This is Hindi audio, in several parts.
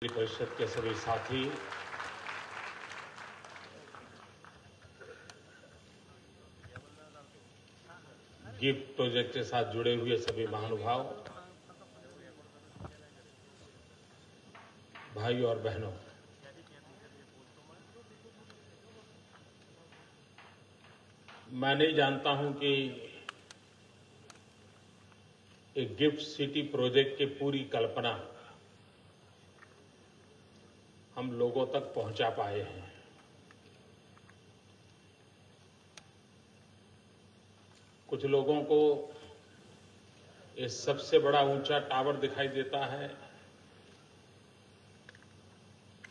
परिषद के सभी साथी, गिफ्ट प्रोजेक्ट के साथ जुड़े हुए सभी महानुभाव, भाई और बहनों, मैं नहीं जानता हूं कि एक गिफ्ट सिटी प्रोजेक्ट की पूरी कल्पना हम लोगों तक पहुंचा पाए हैं। कुछ लोगों को ये सबसे बड़ा ऊंचा टावर दिखाई देता है,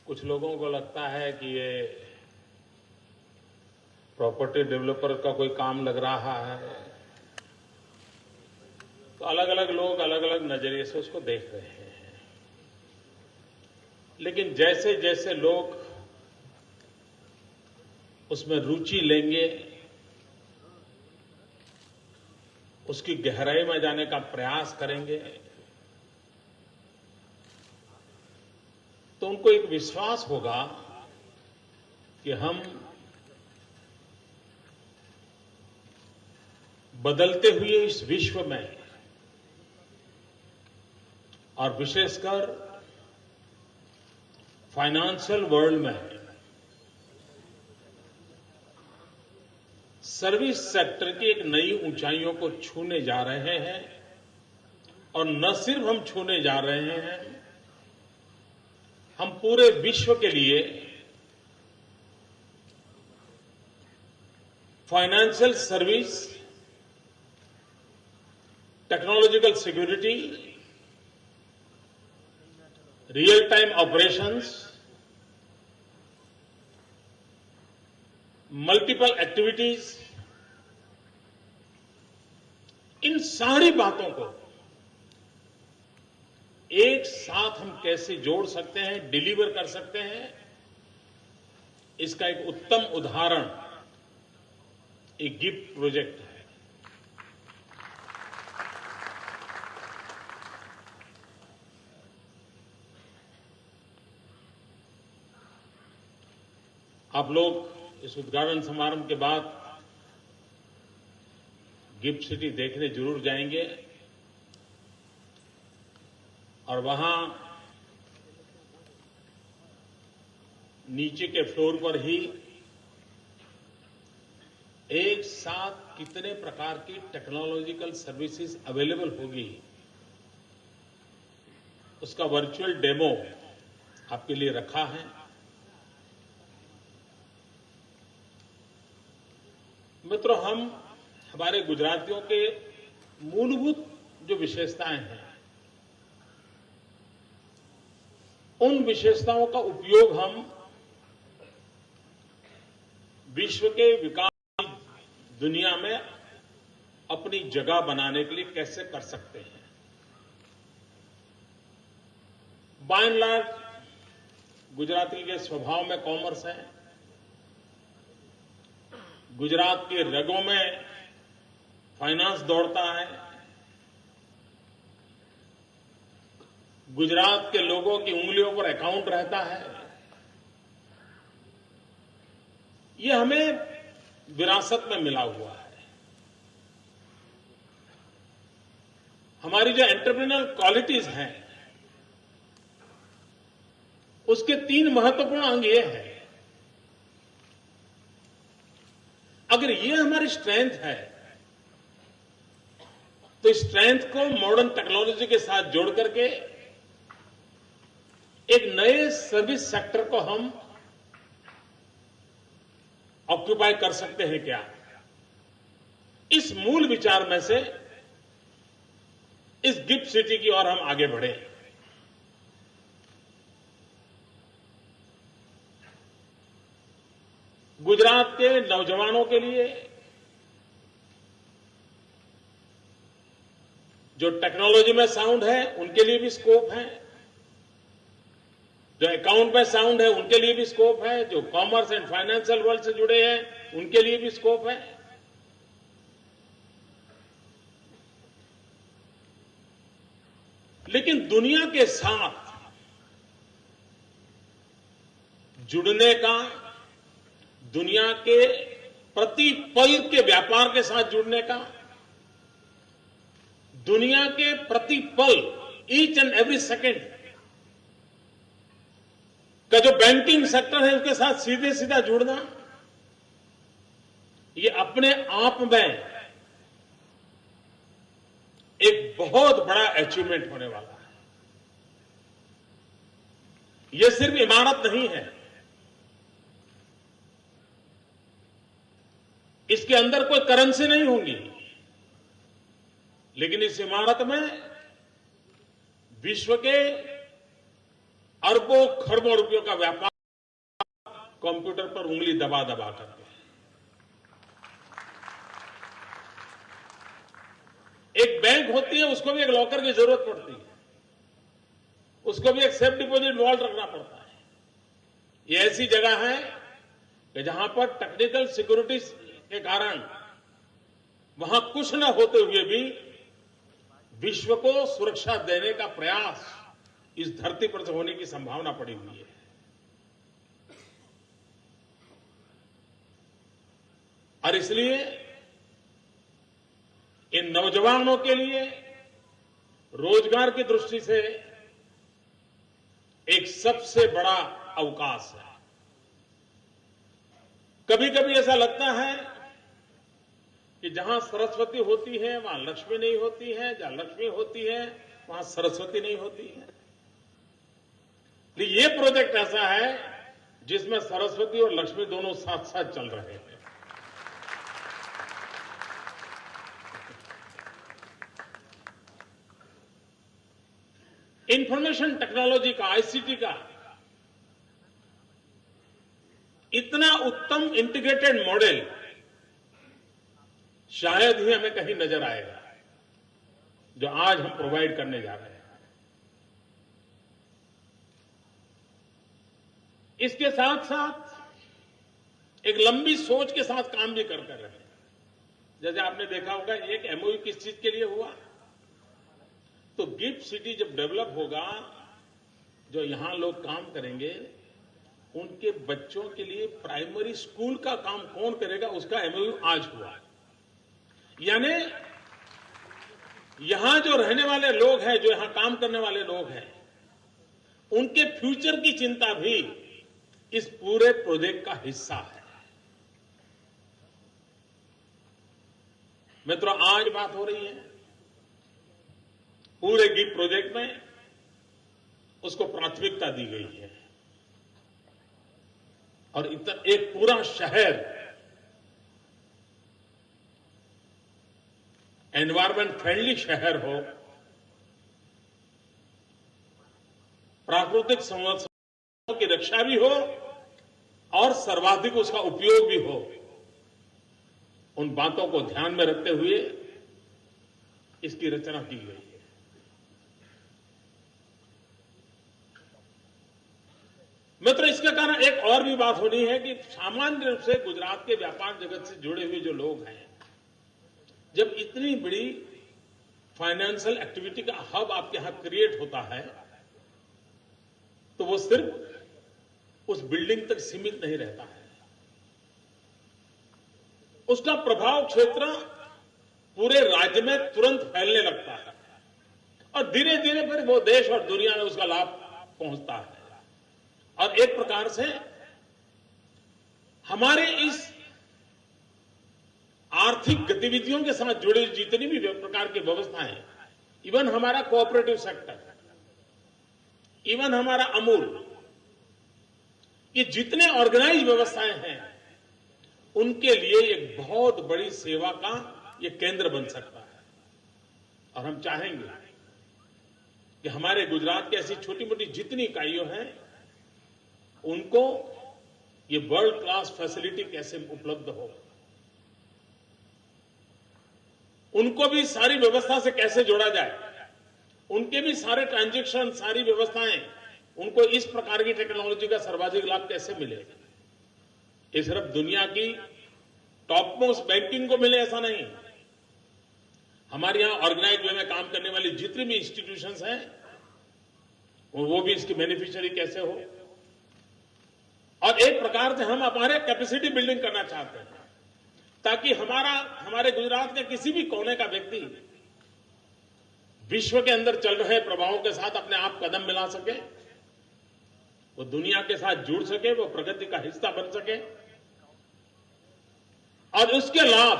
कुछ लोगों को लगता है कि ये प्रॉपर्टी डेवलपर का कोई काम लग रहा है। तो अलग अलग लोग अलग अलग नजरिए से उसको देख रहे हैं। लेकिन जैसे जैसे लोग उसमें रुचि लेंगे, उसकी गहराई में जाने का प्रयास करेंगे, तो उनको एक विश्वास होगा कि हम बदलते हुए इस विश्व में और विशेषकर फाइनेंशियल वर्ल्ड में सर्विस सेक्टर की एक नई ऊंचाइयों को छूने जा रहे हैं। और न सिर्फ हम छूने जा रहे हैं, हम पूरे विश्व के लिए financial service, technological security, real time operations, multiple activities, इन सारी बातों को एक साथ हम कैसे जोड़ सकते हैं, डिलीवर कर सकते हैं, इसका एक उत्तम उदाहरण एक गिफ्ट प्रोजेक्ट है। आप लोग इस उद्घाटन समारोह के बाद गिफ्ट सिटी देखने जरूर जाएंगे और वहां नीचे के फ्लोर पर ही एक साथ कितने प्रकार की टेक्नोलॉजिकल सर्विसेज अवेलेबल होगी, उसका वर्चुअल डेमो आपके लिए रखा है। मित्रों, हमारे गुजरातियों के मूलभूत जो विशेषताएं हैं, उन विशेषताओं का उपयोग हम विश्व के विकास दुनिया में अपनी जगह बनाने के लिए कैसे कर सकते हैं। बाय एंड लार्ज गुजराती के स्वभाव में कॉमर्स है, गुजरात के रगों में फाइनेंस दौड़ता है, गुजरात के लोगों की उंगलियों पर अकाउंट रहता है। ये हमें विरासत में मिला हुआ है। हमारी जो एंटरप्रेन्योर क्वालिटीज हैं, उसके 3 महत्वपूर्ण अंग ये हैं। अगर ये हमारी स्ट्रेंथ है, तो इस स्ट्रेंथ को मॉडर्न टेक्नोलॉजी के साथ जोड़ करके एक नए सर्विस सेक्टर को हम ऑक्यूपाई कर सकते हैं क्या? इस मूल विचार में से इस गिफ्ट सिटी की ओर हम आगे बढ़े। गुजरात के नौजवानों के लिए जो टेक्नोलॉजी में साउंड है, उनके लिए भी स्कोप है। जो अकाउंट में साउंड है, उनके लिए भी स्कोप है। जो कॉमर्स एंड फाइनेंशियल वर्ल्ड से जुड़े हैं, उनके लिए भी स्कोप है। लेकिन दुनिया के साथ जुड़ने का, दुनिया के प्रति पल के व्यापार के साथ जुड़ने का, दुनिया के प्रति पल, ईच एंड एवरी सेकेंड का जो बैंकिंग सेक्टर है उसके साथ सीधे सीधा जुड़ना, ये अपने आप में एक बहुत बड़ा अचीवमेंट होने वाला है। ये सिर्फ इमारत नहीं है, इसके अंदर कोई करेंसी नहीं होगी, लेकिन इस इमारत में विश्व के अरबों खरबों रुपयों का व्यापार कंप्यूटर पर उंगली दबा दबा करके। एक बैंक होती है, उसको भी एक लॉकर की जरूरत पड़ती है, उसको भी एक सेफ डिपॉजिट वॉल्ट रखना पड़ता है। ये ऐसी जगह है कि जहां पर टेक्निकल सिक्योरिटी के कारण वहां कुछ न होते हुए भी विश्व को सुरक्षा देने का प्रयास इस धरती पर से होने की संभावना पड़ी हुई है। और इसलिए इन नौजवानों के लिए रोजगार की दृष्टि से एक सबसे बड़ा अवकाश है। कभी कभी ऐसा लगता है कि जहां सरस्वती होती है वहां लक्ष्मी नहीं होती है, जहां लक्ष्मी होती है वहां सरस्वती नहीं होती है। ये प्रोजेक्ट ऐसा है जिसमें सरस्वती और लक्ष्मी दोनों साथ साथ चल रहे हैं। इंफॉर्मेशन टेक्नोलॉजी का, आईसीटी का इतना उत्तम इंटीग्रेटेड मॉडल शायद ही हमें कहीं नजर आएगा जो आज हम प्रोवाइड करने जा रहे हैं। इसके साथ साथ एक लंबी सोच के साथ काम भी कर रहे हैं। जैसे आपने देखा होगा, एक एमओयू किस चीज के लिए हुआ, तो गिफ्ट सिटी जब डेवलप होगा, जो यहां लोग काम करेंगे उनके बच्चों के लिए प्राइमरी स्कूल का काम कौन करेगा, उसका एमओयू आज हुआ। यानी यहां जो रहने वाले लोग हैं, जो यहां काम करने वाले लोग हैं, उनके फ्यूचर की चिंता भी इस पूरे प्रोजेक्ट का हिस्सा है। मित्रों, आज बात हो रही है पूरे गिफ्ट प्रोजेक्ट में उसको प्राथमिकता दी गई है और एक पूरा शहर एनवायरमेंट फ्रेंडली शहर हो, प्राकृतिक संसाधनों की रक्षा भी हो और सर्वाधिक उसका उपयोग भी हो, उन बातों को ध्यान में रखते हुए इसकी रचना की गई है। मित्र, इसके कारण एक और भी बात होनी है कि सामान्य रूप से गुजरात के व्यापार जगत से जुड़े हुए जो लोग हैं, जब इतनी बड़ी फाइनेंशियल एक्टिविटी का हब आपके यहां क्रिएट होता है, तो वो सिर्फ उस बिल्डिंग तक सीमित नहीं रहता है, उसका प्रभाव क्षेत्र पूरे राज्य में तुरंत फैलने लगता है और धीरे धीरे फिर वो देश और दुनिया में उसका लाभ पहुंचता है। और एक प्रकार से हमारे इस आर्थिक गतिविधियों के साथ जुड़े जितनी भी प्रकार की व्यवस्थाएं, इवन हमारा कोऑपरेटिव सेक्टर, इवन हमारा अमूल, ये जितने ऑर्गेनाइज व्यवस्थाएं हैं, उनके लिए एक बहुत बड़ी सेवा का ये केंद्र बन सकता है। और हम चाहेंगे कि हमारे गुजरात की ऐसी छोटी मोटी जितनी इकाइयां हैं, उनको ये वर्ल्ड क्लास फैसिलिटी कैसे उपलब्ध हो, उनको भी सारी व्यवस्था से कैसे जोड़ा जाए, उनके भी सारे ट्रांजैक्शन, सारी व्यवस्थाएं, उनको इस प्रकार की टेक्नोलॉजी का सर्वाधिक लाभ कैसे मिले। ये सिर्फ दुनिया की टॉप मोस्ट बैंकिंग को मिले ऐसा नहीं, हमारे यहां ऑर्गेनाइज वे में काम करने वाली जितनी भी इंस्टीट्यूशंस हैं, वो भी इसकी बेनिफिशियरी कैसे हो। और एक प्रकार से हम हमारे कैपेसिटी बिल्डिंग करना चाहते हैं ताकि हमारे गुजरात के किसी भी कोने का व्यक्ति विश्व के अंदर चल रहे प्रभावों के साथ अपने आप कदम मिला सके, वो दुनिया के साथ जुड़ सके, वो प्रगति का हिस्सा बन सके और उसके लाभ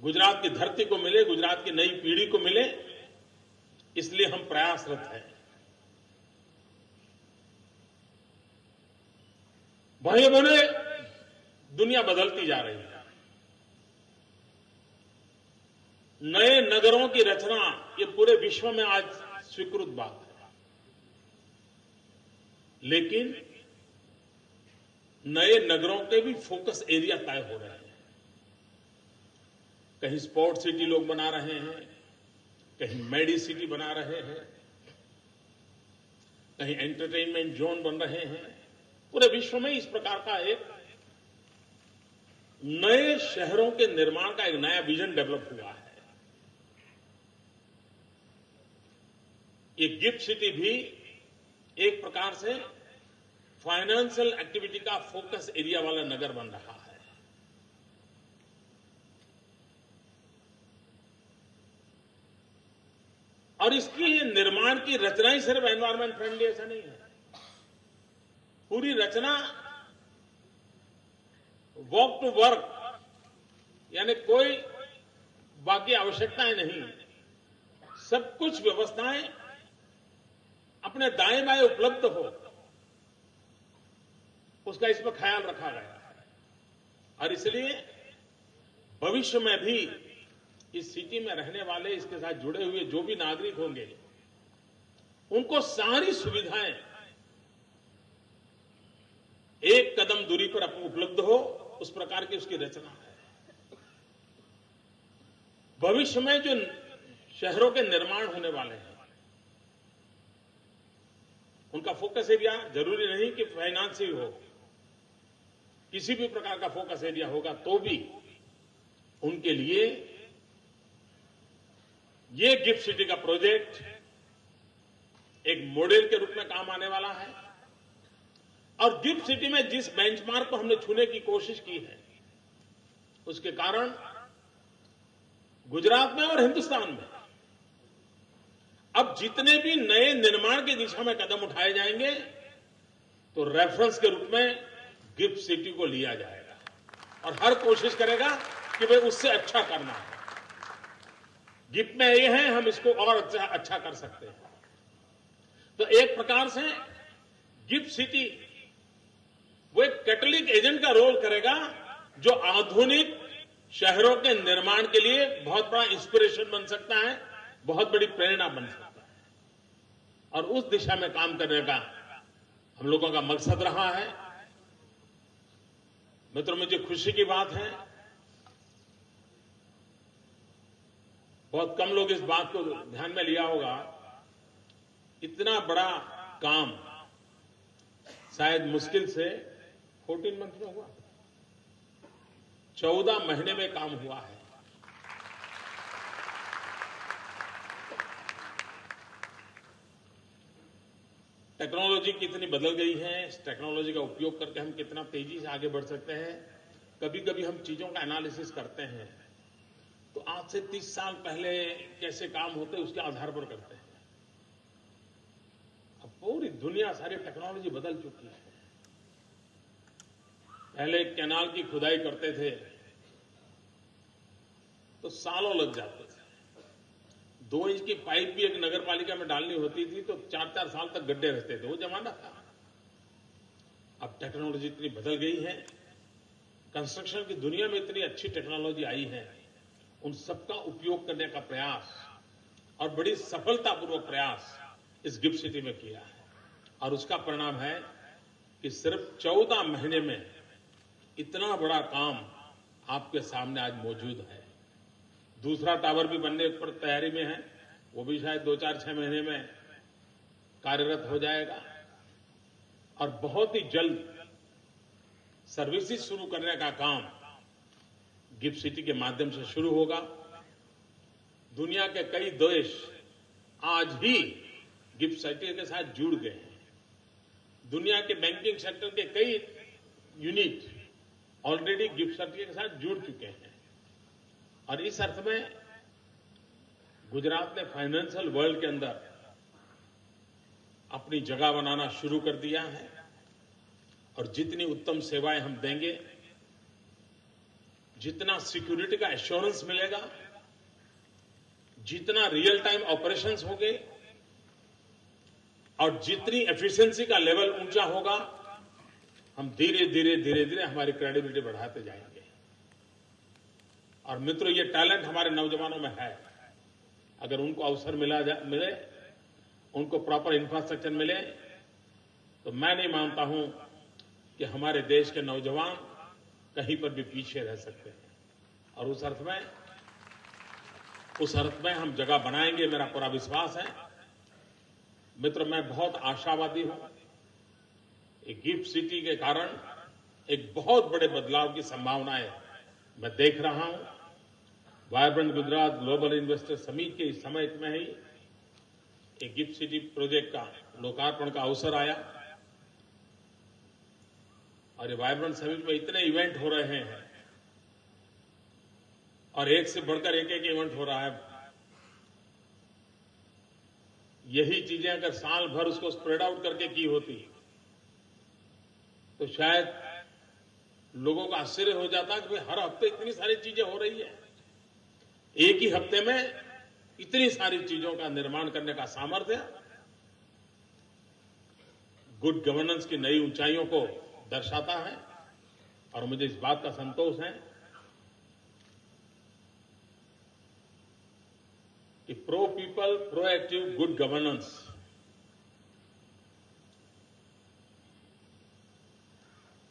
गुजरात की धरती को मिले, गुजरात की नई पीढ़ी को मिले, इसलिए हम प्रयासरत हैं। भाइयों बहनों, दुनिया बदलती जा रही है। नए नगरों की रचना ये पूरे विश्व में आज स्वीकृत बात है, लेकिन नए नगरों के भी फोकस एरिया तय हो रहे हैं। कहीं स्पोर्ट सिटी लोग बना रहे हैं, कहीं मेडी सिटी बना रहे हैं, कहीं एंटरटेनमेंट जोन बन रहे हैं। पूरे विश्व में इस प्रकार का एक नए शहरों के निर्माण का एक नया विजन डेवलप हुआ है। ये गिफ्ट सिटी भी एक प्रकार से फाइनेंशियल एक्टिविटी का फोकस एरिया वाला नगर बन रहा है। और इसकी निर्माण की रचना ही सिर्फ एनवायरमेंट फ्रेंडली ऐसा नहीं है, पूरी रचना वॉक टू वर्क, यानी कोई बाकी आवश्यकताएं नहीं, सब कुछ व्यवस्थाएं अपने दाएं बाएं उपलब्ध हो, उसका इस पर ख्याल रखा गया है। और इसलिए भविष्य में भी इस सिटी में रहने वाले, इसके साथ जुड़े हुए जो भी नागरिक होंगे, उनको सारी सुविधाएं एक कदम दूरी पर उपलब्ध हो, उस प्रकार की उसकी रचना है। भविष्य में जो शहरों के निर्माण होने वाले हैं, उनका फोकस एरिया जरूरी नहीं कि फाइनेंशियल हो, किसी भी प्रकार का फोकस एरिया होगा तो भी उनके लिए ये गिफ्ट सिटी का प्रोजेक्ट एक मॉडल के रूप में काम आने वाला है। और गिफ्ट सिटी में जिस बेंचमार्क को हमने छूने की कोशिश की है, उसके कारण गुजरात में और हिंदुस्तान में अब जितने भी नए निर्माण की दिशा में कदम उठाए जाएंगे, तो रेफरेंस के रूप में गिफ्ट सिटी को लिया जाएगा और हर कोशिश करेगा कि भाई उससे अच्छा करना है। गिफ्ट में ये है, हम इसको और अच्छा कर सकते हैं। तो एक प्रकार से गिफ्ट सिटी वो एक कैटलिक एजेंट का रोल करेगा, जो आधुनिक शहरों के निर्माण के लिए बहुत बड़ा इंस्पिरेशन बन सकता है, बहुत बड़ी प्रेरणा बन सकता है। और उस दिशा में काम करने का हम लोगों का मकसद रहा है। मित्रों, मुझे खुशी की बात है, बहुत कम लोग इस बात को ध्यान में लिया होगा, इतना बड़ा काम शायद मुश्किल से 14 मंथ में हुआ, 14 महीने में काम हुआ है। टेक्नोलॉजी कितनी बदल गई है, इस टेक्नोलॉजी का उपयोग करके हम कितना तेजी से आगे बढ़ सकते हैं। कभी कभी हम चीजों का एनालिसिस करते हैं तो आज से 30 साल पहले कैसे काम होते उसके आधार पर करते हैं। अब पूरी दुनिया, सारी टेक्नोलॉजी बदल चुकी है। पहले कैनाल की खुदाई करते थे तो सालों लग जाते थे। 2 इंच की पाइप भी एक नगर पालिका में डालनी होती थी तो 4-4 साल तक गड्ढे रहते थे, वो जमाना था। अब टेक्नोलॉजी इतनी बदल गई है, कंस्ट्रक्शन की दुनिया में इतनी अच्छी टेक्नोलॉजी आई है, उन सबका उपयोग करने का प्रयास और बड़ी सफलतापूर्वक प्रयास इस गिफ्ट सिटी में किया है। और उसका परिणाम है कि सिर्फ 14 महीने में इतना बड़ा काम आपके सामने आज मौजूद है। दूसरा टावर भी बनने पर तैयारी में है, वो भी शायद 2-4-6 महीने में कार्यरत हो जाएगा। और बहुत ही जल्द सर्विसेज शुरू करने का काम गिफ्ट सिटी के माध्यम से शुरू होगा। दुनिया के कई देश आज ही गिफ्ट सिटी के साथ जुड़ गए हैं। दुनिया के बैंकिंग सेक्टर के कई यूनिट ऑलरेडी गिफ्ट सर्टिफिकेट के साथ जुड़ चुके हैं और इस अर्थ में गुजरात ने फाइनेंशियल वर्ल्ड के अंदर अपनी जगह बनाना शुरू कर दिया है और जितनी उत्तम सेवाएं हम देंगे, जितना सिक्योरिटी का एश्योरेंस मिलेगा, जितना रियल टाइम ऑपरेशंस होंगे और जितनी एफिशिएंसी का लेवल ऊंचा होगा, हम धीरे धीरे हमारी क्रेडिबिलिटी बढ़ाते जाएंगे। और मित्रों, ये टैलेंट हमारे नौजवानों में है। अगर उनको अवसर मिले, उनको प्रॉपर इंफ्रास्ट्रक्चर मिले, तो मैं नहीं मानता हूं कि हमारे देश के नौजवान कहीं पर भी पीछे रह सकते हैं। और उस अर्थ में हम जगह बनाएंगे, मेरा पूरा विश्वास है। मित्र, मैं बहुत आशावादी हूं। एक गिफ्ट सिटी के कारण एक बहुत बड़े बदलाव की संभावनाएं मैं देख रहा हूं। Vibrant Gujarat global investor summit के इस समय में ही एक गिफ्ट सिटी प्रोजेक्ट का लोकार्पण का अवसर आया और ये वाइब्रेंट समिट में इतने इवेंट हो रहे हैं और एक से बढ़कर एक इवेंट हो रहा है। यही चीजें अगर साल भर उसको स्प्रेड आउट करके की होती तो शायद लोगों का आश्चर्य हो जाता कि हर हफ्ते इतनी सारी चीजें हो रही है। एक ही हफ्ते में इतनी सारी चीजों का निर्माण करने का सामर्थ्य गुड गवर्नेंस की नई ऊंचाइयों को दर्शाता है। और मुझे इस बात का संतोष है कि pro people proactive good governance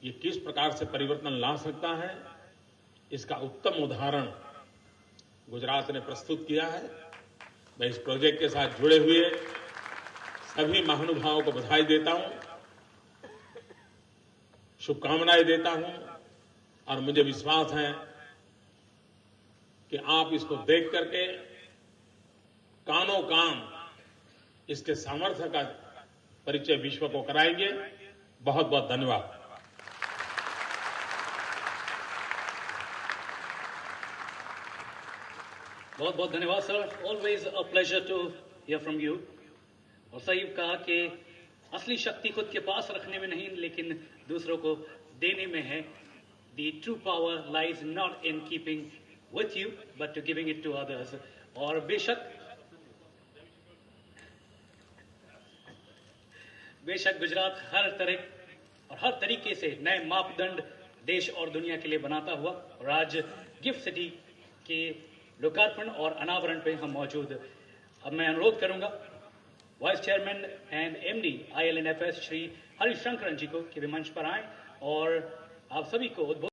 ये किस प्रकार से परिवर्तन ला सकता है, इसका उत्तम उदाहरण गुजरात ने प्रस्तुत किया है। मैं इस प्रोजेक्ट के साथ जुड़े हुए सभी महानुभावों को बधाई देता हूं, शुभकामनाएं देता हूं और मुझे विश्वास है कि आप इसको देख करके कानों कान इसके सामर्थ्य का परिचय विश्व को कराएंगे। बहुत बहुत धन्यवाद। बहुत बहुत धन्यवाद sir. Always a pleasure to hear from you. और सही कहा कि असली शक्ति खुद के पास रखने में नहीं लेकिन दूसरों को देने में है। The true power lies not in keeping with you but to giving it to others. और बेशक गुजरात हर तरह और हर तरीके से नए मापदंड देश और दुनिया के लिए बनाता हुआ और आज गिफ्ट सिटी के लोकार्पण और अनावरण पे हम मौजूद। अब मैं अनुरोध करूंगा vice chairman and MD ILNFS Shri Harishankaran ji को कि वे मंच पर आएं और आप सभी को